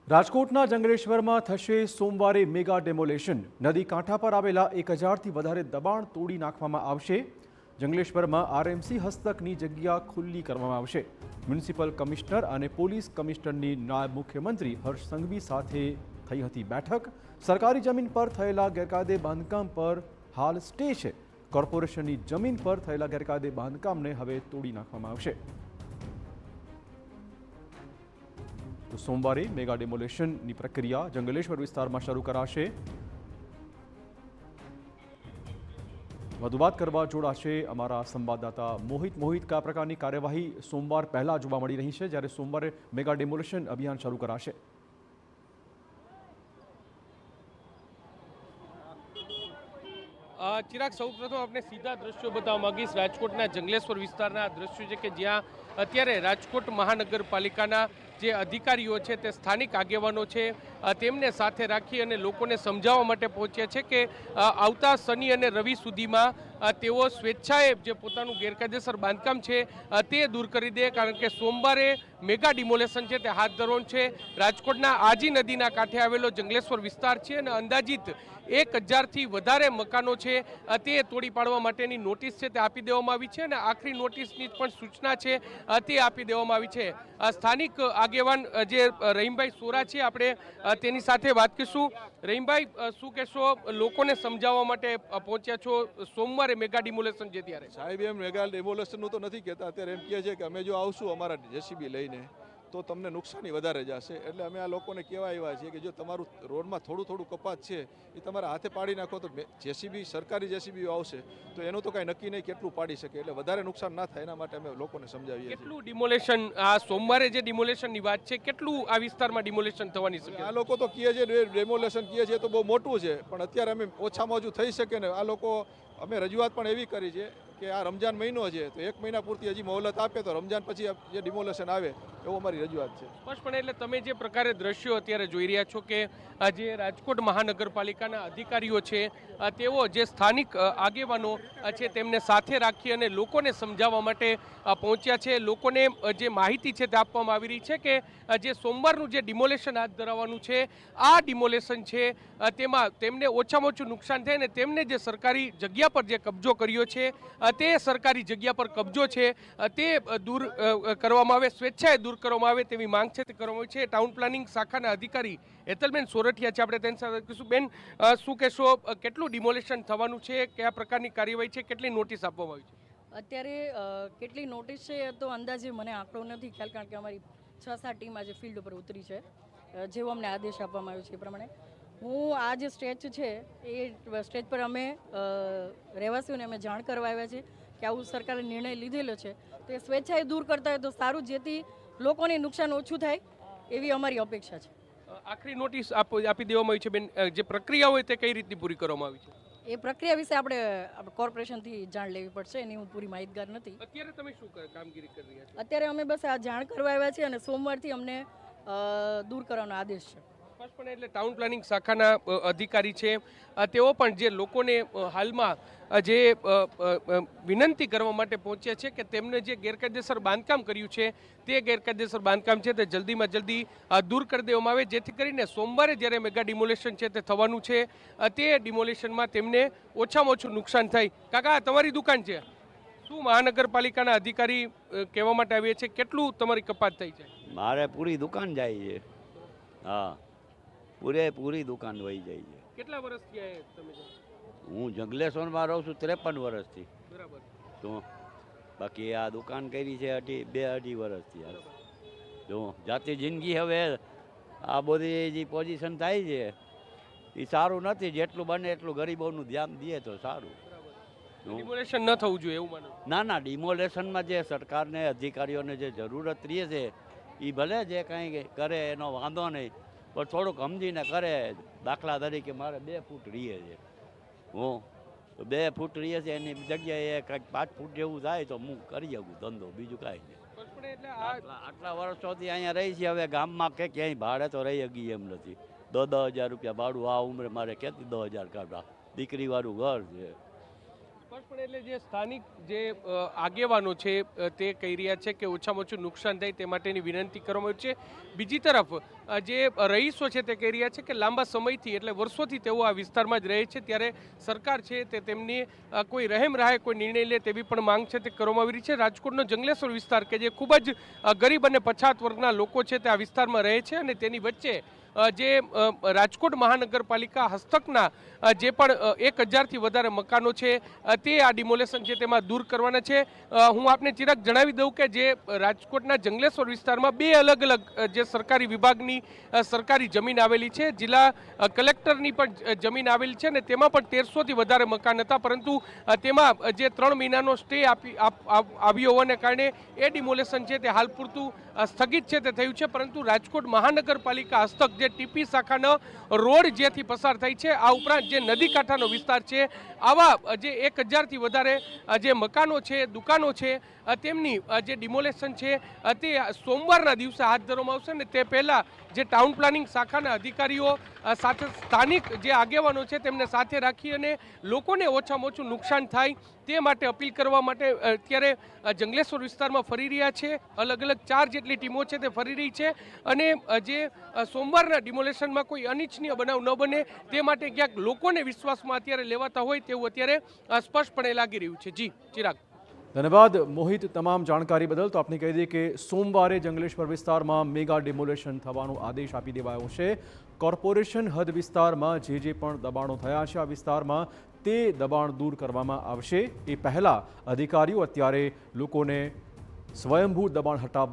રાજકોટના જંગલેશ્વરમાં થશે સોમવારે મેગા ડેમોલેશન। નદી કાંઠા પર આવેલા 1000થી વધારે દબાણ તોડી નાખવામાં આવશે। જંગલેશ્વરમાં આરએમસી હસ્તકની જગ્યા ખુલ્લી કરવામાં આવશે। મ્યુનિસિપલ કમિશનર અને પોલીસ કમિશનરની નાયબ મુખ્યમંત્રી હર્ષ સંઘવી સાથે થઈ હતી બેઠક। સરકારી જમીન પર થયેલા ગેરકાયદે બાંધકામ પર હાલ સ્ટે છે। કોર્પોરેશનની જમીન પર થયેલા ગેરકાયદે બાંધકામને હવે તોડી નાખવામાં આવશે। તો સોમવારે મેગા ડેમોલેશનની પ્રક્રિયા જંગલેશ્વર વિસ્તારમાં શરૂ કરાશે। વધુ વાત કરવા જોડાશે અમારા સંવાદદાતા મોહિત। કયા પ્રકારની કાર્યવાહી સોમવાર પહેલા જોવા મળી રહી છે, જ્યારે સોમવારે મેગા ડેમોલેશન અભિયાન શરૂ કરાશે? ચિરાગ, સૌપ્રથમ આપણે સીધા દ્રશ્યો બતાવવા માંગીશ। રાજકોટના જંગલેશ્વર વિસ્તારના દ્રશ્યો છે કે જ્યાં અત્યારે રાજકોટ મહાનગરપાલિકાના જે અધિકારીઓ છે તે સ્થાનિક આગેવાનો છે તેમને સાથે રાખી અને લોકોને સમજાવવા માટે પહોંચ્યા છે કે આવતા શનિ અને રવિ સુધીમાં તેઓ સ્વેચ્છાએ જે પોતાનું ગેરકાયદેસર બાંધકામ છે તે દૂર કરી દે, કારણ કે સોમવારે મેગા ડિમોલેશન છે તે હાથ ધરવાનું છે। રાજકોટના આજી નદીના કાંઠે આવેલો જંગલેશ્વર વિસ્તાર છે અને અંદાજિત 1000થી વધારે મકાનો છે તે તોડી પાડવા માટેની નોટિસ છે તે આપી દેવામાં આવી છે અને આખરી નોટિસની પણ સૂચના છે તે આપી દેવામાં આવી છે। સ્થાનિક આગેવાન જે રહીમભાઈ સોરા છે, આપણે તેની સાથે વાત કરીશું। રહીમભાઈ, શું કહેશો? લોકોને સમજાવવા માટે પહોંચ્યા છો, સોમવારે મેગા ડિમોલેશન છે ત્યારે? સાહેબ, એમ મેગા ડિમોલેશનનું તો નથી કહેતા। અત્યારે એમ કહે છે કે અમે જો આવશું અમારા જેસીબી લઈને તો તમને નુકસાની વધારે જશે। એટલે અમે આ લોકોને કહેવા આવ્યા છીએ કે જો તમારું રોડમાં થોડું કપાત છે એ તમારા હાથે પાડી નાખો તો જેસીબી, સરકારી જેસીબી આવશે તો એનું તો કાંઈ નક્કી નહીં કેટલું પાડી શકે, એટલે વધારે નુકસાન ના થાય એના માટે અમે લોકોને સમજાવીએ છીએ। કેટલું ડિમોલેશન આ સોમવારે જે ડિમોલેશનની વાત છે, કેટલું આ વિસ્તારમાં ડિમોલેશન થવાની શકે? આ લોકો તો કહે છે ડેમોલેશન કહે છે તો બહુ મોટું છે, પણ અત્યારે અમે ઓછામાં ઓછું થઈ શકે ને આ લોકો અમે રજૂઆત પણ એવી કરી છે કે આ રમજાન મહિનો છે તો 1 મહિના પૂરતી હજી મોહલત આપે તો રમજાન પછી જે ડિમોલેશન આવે એવું અમારી રજૂઆત છે। સ્પષ્ટપણે એટલે તમે જે પ્રકારે દ્રશ્યો અત્યારે જોઈ રહ્યા છો કે જે રાજકોટ મહાનગરપાલિકાના અધિકારીઓ છે તેઓ જે સ્થાનિક આગેવાનો છે તેમને સાથે રાખી અને લોકોને સમજાવવા માટે પહોંચ્યા છે। લોકોને જે માહિતી છે તે આપવામાં આવી રહી છે કે જે સોમવારનું જે ડિમોલેશન હાથ ધરાવવાનું છે આ ડિમોલેશન છે તેમાં તેમને ઓછામાં ઓછું નુકસાન થાય ને તેમને જે સરકારી જગ્યા પર જે કબજો કર્યો છે તે સરકારી જગ્યા પર કબજો છે તે દૂર કરવામાં આવે, સ્વેચ્છાએ દૂર કરવામાં આવે તેવી માંગ છે તે કરવામાં આવી છે। ટાઉન પ્લાનિંગ શાખાના અધિકારી હેતલબેન સોરઠિયા છે, આપણે તેની સાથે કહીશું। બેન, શું કહેશો? કેટલું ડિમોલેશન થવાનું છે, કયા પ્રકારની કાર્યવાહી છે, કેટલી નોટિસ આપવામાં આવી છે? અત્યારે કેટલી નોટિસ છે તો અંદાજે મને આંકડો નથી ખ્યાલ, કારણ કે અમારી 6-7 ટીમ આજે ફિલ્ડ ઉપર ઉતરી છે। જેવો અમને આદેશ આપવામાં આવ્યો છે એ પ્રમાણે હું આ જે સ્ટેજ છે એ સ્ટેજ પર અમે રહેવાસીઓને અમે જાણ કરવા આવ્યા છે કે આવું સરકારે નિર્ણય લીધેલો છે તો એ સ્વેચ્છાએ દૂર કરતા હોય તો સારું, જેથી લોકોને નુકસાન ઓછું થાય એવી અમારી અપેક્ષા છે। આખરી નોટિસ આપી દેવામાં આવી છે બેન, જે પ્રક્રિયા હોય તે કઈ રીતની પૂરી કરવામાં આવી છે? એ પ્રક્રિયા વિશે આપણે કોર્પોરેશનથી જાણ લેવી પડશે, એની હું પૂરી માહિતગાર નથી। અત્યારે તમે શું કામગીરી કરી રહ્યા છો? અત્યારે અમે બસ આ જાણ કરવા આવ્યા છીએ અને સોમવારથી અમને દૂર કરવાનો આદેશ છે। સ્પષ્ટપણે એટલે ટાઉન પ્લાનિંગ શાખાના અધિકારી છે તેઓ પણ જે લોકોને હાલમાં જે વિનંતી કરવા માટે પહોંચ્યા છે કે તેમને જે ગેરકાયદેસર બાંધકામ કર્યું છે તે ગેરકાયદેસર બાંધકામ છે તે જલ્દીમાં જલ્દી દૂર કરી દેવામાં આવે, જેથી કરીને સોમવારે જ્યારે મેગા ડિમોલેશન છે તે થવાનું છે તે ડિમોલેશનમાં તેમને ઓછામાં ઓછું નુકસાન થાય। કાકા, તમારી દુકાન છે, શું મહાનગરપાલિકાના અધિકારી કહેવા માટે આવીએ છે, કેટલું તમારી કપાત થઈ છે? મારે પૂરી દુકાન જાય છે। હા, પૂરી દુકાન વહી જાય છે। કેટલા વર્ષથી આ તમે છો? હું જંગલેશ્વરમાં રહું છું 53 વર્ષથી। બરાબર। તો બાકી આ દુકાન કરી છે 2-2.5 વર્ષથી। જો જાતિ જિંદગી હવે આ બધી જે પોઝિશન થાય છે એ સારું નથી, જેટલું બને એટલું ગરીબોનું ધ્યાન દે તો સારું। ડિમોલેશન ન થવું જોઈએ એવું માનો? ના, ડિમોલેશનમાં જે સરકારને અધિકારીઓને જે જરૂરત રહે છે એ ભલે જે કાંઈ કરે એનો વાંધો નહીં, પણ થોડુંક સમજીને કરે। દાખલા તરીકે મારે 2 ફૂટ રહીએ છે, હું 2 ફૂટ રહીએ છે એની જગ્યાએ કંઈક 5 ફૂટ જેવું થાય તો હું કરી શકું ધંધો, બીજું કાંઈ નહીં। આટલા વર્ષોથી અહીંયા રહી છે, હવે ગામમાં કે ક્યાંય ભાડે તો રહી ગઈ એમ નથી। 10,000 રૂપિયા ભાડું આ ઉંમરે મારે ક્યાંથી 10,000 કાઢવા? દીકરીવાળું ઘર છે। સ્પષ્ટપણે એટલે જે સ્થાનિક જે આગેવાનો છે તે કહી રહ્યા છે કે ઓછામાં ઓછું નુકસાન થાય તે માટેની વિનંતી કરવામાં આવી છે. બીજી તરફ જે રહીશો છે તે કહી રહ્યા છે કે લાંબા સમયથી એટલે વર્ષોથી તેઓ આ વિસ્તારમાં જ રહે છે, ત્યારે સરકાર છે તે તેમની કોઈ રહેમ રાહે કોઈ નિર્ણય લે તેવી પણ માંગ છે તે કરવામાં આવી રહી છે. રાજકોટનો જંગલેશ્વર વિસ્તાર કે જે ખૂબ જ ગરીબ અને પછાત વર્ગના લોકો છે તે આ વિસ્તારમાં રહે છે, અને તેની વચ્ચે જે રાજકોટ મહાનગરપાલિકા હસ્તકના જે પણ 1000થી વધારે મકાનો છે તે આ ડિમોલેશન છે તેમાં દૂર કરવાના છે. હું આપને ચિરાગ જણાવી દઉં કે જે રાજકોટના જંગલેશ્વર વિસ્તારમાં 2 અલગ અલગ જે સરકારી વિભાગની સરકારી જમીન આવેલી છે, જિલ્લા કલેક્ટરની પણ જમીન આવેલી છે, અને તેમાં પણ 1300થી વધારે મકાન હતા, પરંતુ તેમાં જે 3 મહિનાનો સ્ટે આવ્યો હોવાને કારણે એ ડિમોલેશન છે તે હાલ પૂરતું સ્થગિત છે તે થયું છે. પરંતુ રાજકોટ મહાનગરપાલિકા હસ્તક જે ટીપી શાખાનો રોડ જ્યાંથી પસાર થાય છે, આ ઉપરાંત જે નદી કાંઠાનો વિસ્તાર છે, આવા જે 1000થી વધારે જે મકાનો છે, દુકાનો છે, તેમની જે ડિમોલેશન છે તે સોમવારના દિવસે હાથ ધરવામાં આવશે, અને તે પહેલાં જે ટાઉન પ્લાનિંગ શાખાના અધિકારીઓ સાથે સ્થાનિક જે આગેવાનો છે તેમને સાથે રાખી અને લોકોને ઓછામાં ઓછું નુકસાન થાય તે માટે અપીલ કરવા માટે અત્યારે જંગલેશ્વર વિસ્તારમાં ફરી રહ્યા છે. અલગ અલગ 4 જેટલી ટીમો છે તે ફરી રહી છે, અને જે સોમવારના ડિમોલેશનમાં કોઈ અનિચ્છનીય બનાવ ન બને તે માટે ક્યાંક લોકોને વિશ્વાસમાં અત્યારે લેવાતા હોય તેવું અત્યારે સ્પષ્ટપણે લાગી રહ્યું છે. જી ચિરાગ. ધન્યવાદ મોહિત તમામ જાણકારી બદલ. તો આપને કહી દઈએ કે સોમવારે જંગલેશ્વર વિસ્તારમાં મેગા ડિમોલેશન થવાનો આદેશ આપી દેવાયો છે. કોર્પોરેશન હદ વિસ્તારમાં જે પણ દબાણો થયા છે આ વિસ્તારમાં તે દબાણ દૂર કરવામાં આવશે. એ પહેલાં અધિકારીઓ અત્યારે લોકોને સ્વયંભૂ દબાણ હટાવવા